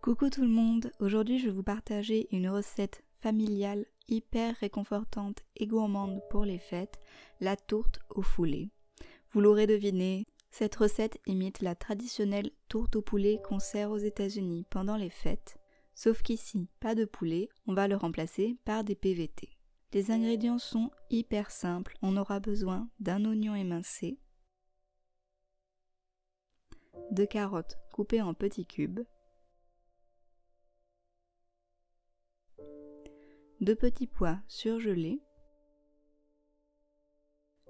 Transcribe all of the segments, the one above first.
Coucou tout le monde, aujourd'hui je vais vous partager une recette familiale hyper réconfortante et gourmande pour les fêtes, la tourte au poulet. Vous l'aurez deviné, cette recette imite la traditionnelle tourte au poulet qu'on sert aux États-Unis pendant les fêtes, sauf qu'ici, pas de poulet, on va le remplacer par des PVT. Les ingrédients sont hyper simples, on aura besoin d'un oignon émincé, de carottes coupées en petits cubes, de petits pois surgelés,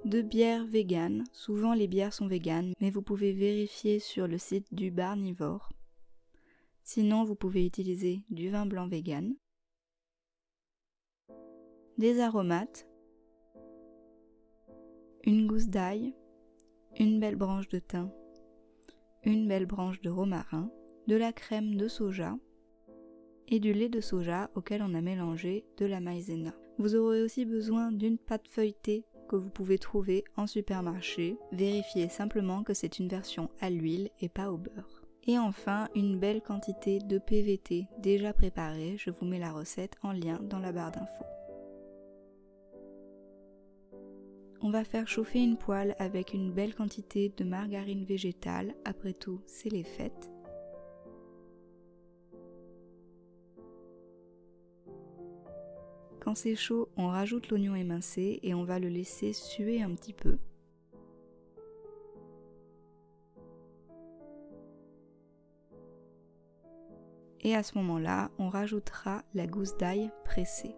de bière végane, souvent les bières sont véganes, mais vous pouvez vérifier sur le site du Barnivore. Sinon, vous pouvez utiliser du vin blanc vegan, des aromates, une gousse d'ail, une belle branche de thym, une belle branche de romarin, de la crème de soja et du lait de soja auquel on a mélangé de la maïzena. Vous aurez aussi besoin d'une pâte feuilletée que vous pouvez trouver en supermarché. Vérifiez simplement que c'est une version à l'huile et pas au beurre. Et enfin, une belle quantité de PVT déjà préparée. Je vous mets la recette en lien dans la barre d'infos. On va faire chauffer une poêle avec une belle quantité de margarine végétale. Après tout, c'est les fêtes. Quand c'est chaud, on rajoute l'oignon émincé et on va le laisser suer un petit peu. Et à ce moment-là, on rajoutera la gousse d'ail pressée.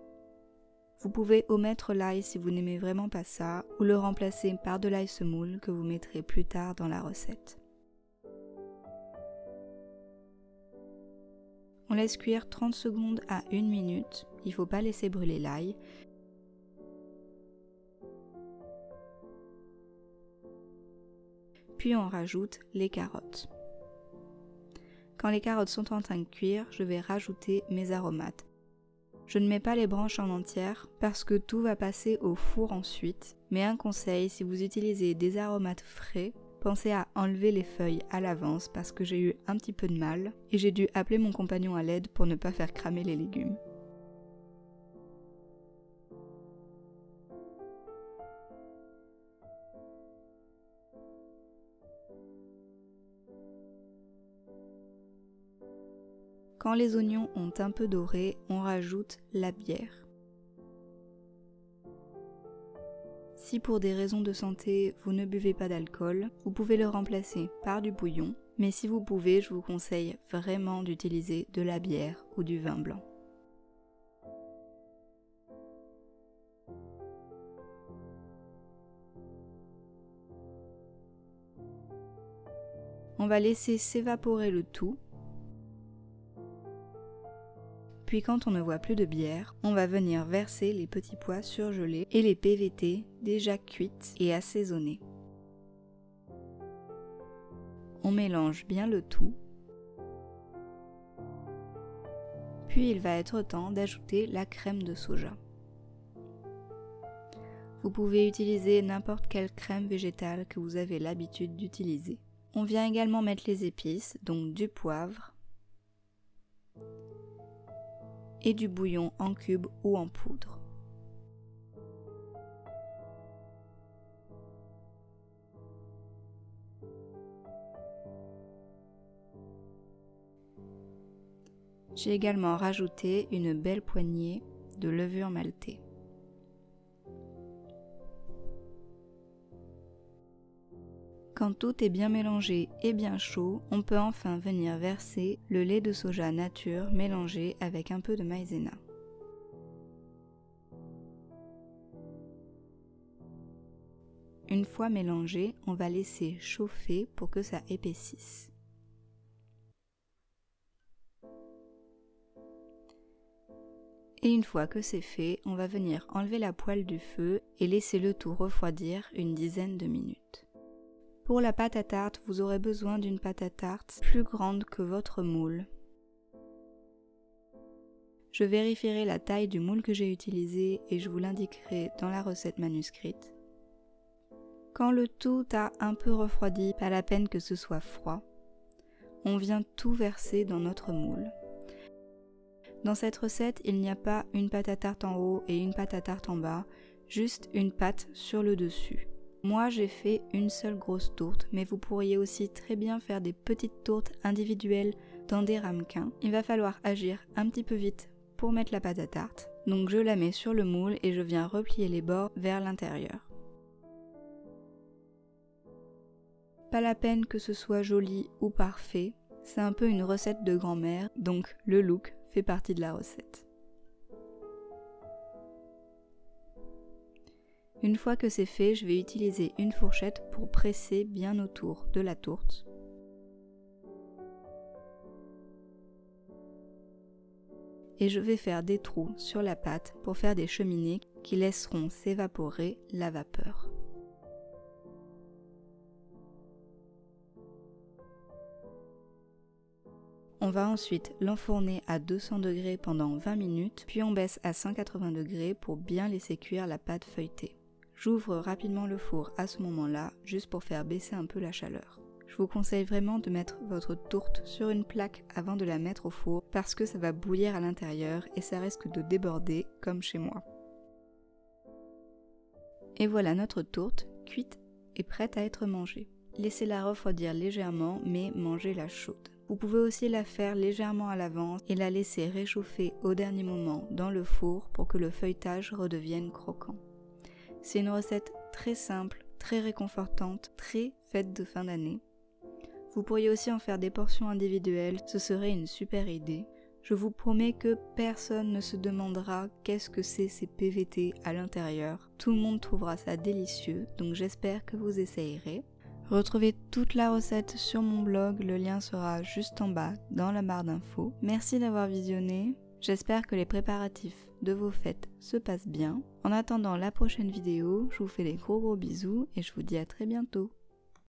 Vous pouvez omettre l'ail si vous n'aimez vraiment pas ça, ou le remplacer par de l'ail semoule que vous mettrez plus tard dans la recette. On laisse cuire 30 secondes à 1 minute, il ne faut pas laisser brûler l'ail. Puis on rajoute les carottes. Quand les carottes sont en train de cuire, je vais rajouter mes aromates. Je ne mets pas les branches en entière parce que tout va passer au four ensuite. Mais un conseil, si vous utilisez des aromates frais, pensez à enlever les feuilles à l'avance parce que j'ai eu un petit peu de mal et j'ai dû appeler mon compagnon à l'aide pour ne pas faire cramer les légumes. Quand les oignons ont un peu doré, on rajoute la bière. Si pour des raisons de santé, vous ne buvez pas d'alcool, vous pouvez le remplacer par du bouillon, mais si vous pouvez, je vous conseille vraiment d'utiliser de la bière ou du vin blanc. On va laisser s'évaporer le tout. Puis quand on ne voit plus de bière, on va venir verser les petits pois surgelés et les PVT déjà cuites et assaisonnés. On mélange bien le tout. Puis il va être temps d'ajouter la crème de soja. Vous pouvez utiliser n'importe quelle crème végétale que vous avez l'habitude d'utiliser. On vient également mettre les épices, donc du poivre, et du bouillon en cubes ou en poudre. J'ai également rajouté une belle poignée de levure maltée. Quand tout est bien mélangé et bien chaud, on peut enfin venir verser le lait de soja nature mélangé avec un peu de maïzena. Une fois mélangé, on va laisser chauffer pour que ça épaississe. Et une fois que c'est fait, on va venir enlever la poêle du feu et laisser le tout refroidir une dizaine de minutes. Pour la pâte à tarte, vous aurez besoin d'une pâte à tarte plus grande que votre moule. Je vérifierai la taille du moule que j'ai utilisé et je vous l'indiquerai dans la recette manuscrite. Quand le tout a un peu refroidi, pas la peine que ce soit froid, on vient tout verser dans notre moule. Dans cette recette, il n'y a pas une pâte à tarte en haut et une pâte à tarte en bas, juste une pâte sur le dessus. Moi, j'ai fait une seule grosse tourte, mais vous pourriez aussi très bien faire des petites tourtes individuelles dans des ramequins. Il va falloir agir un petit peu vite pour mettre la pâte à tarte. Donc je la mets sur le moule et je viens replier les bords vers l'intérieur. Pas la peine que ce soit joli ou parfait, c'est un peu une recette de grand-mère, donc le look fait partie de la recette. Une fois que c'est fait, je vais utiliser une fourchette pour presser bien autour de la tourte. Et je vais faire des trous sur la pâte pour faire des cheminées qui laisseront s'évaporer la vapeur. On va ensuite l'enfourner à 200 degrés pendant 20 minutes, puis on baisse à 180 degrés pour bien laisser cuire la pâte feuilletée. J'ouvre rapidement le four à ce moment-là, juste pour faire baisser un peu la chaleur. Je vous conseille vraiment de mettre votre tourte sur une plaque avant de la mettre au four parce que ça va bouillir à l'intérieur et ça risque de déborder comme chez moi. Et voilà notre tourte cuite et prête à être mangée. Laissez-la refroidir légèrement mais mangez-la chaude. Vous pouvez aussi la faire légèrement à l'avance et la laisser réchauffer au dernier moment dans le four pour que le feuilletage redevienne croquant. C'est une recette très simple, très réconfortante, très fête de fin d'année. Vous pourriez aussi en faire des portions individuelles, ce serait une super idée. Je vous promets que personne ne se demandera qu'est-ce que c'est ces PVT à l'intérieur. Tout le monde trouvera ça délicieux, donc j'espère que vous essayerez. Retrouvez toute la recette sur mon blog, le lien sera juste en bas dans la barre d'infos. Merci d'avoir visionné. J'espère que les préparatifs de vos fêtes se passent bien. En attendant la prochaine vidéo, je vous fais des gros bisous et je vous dis à très bientôt.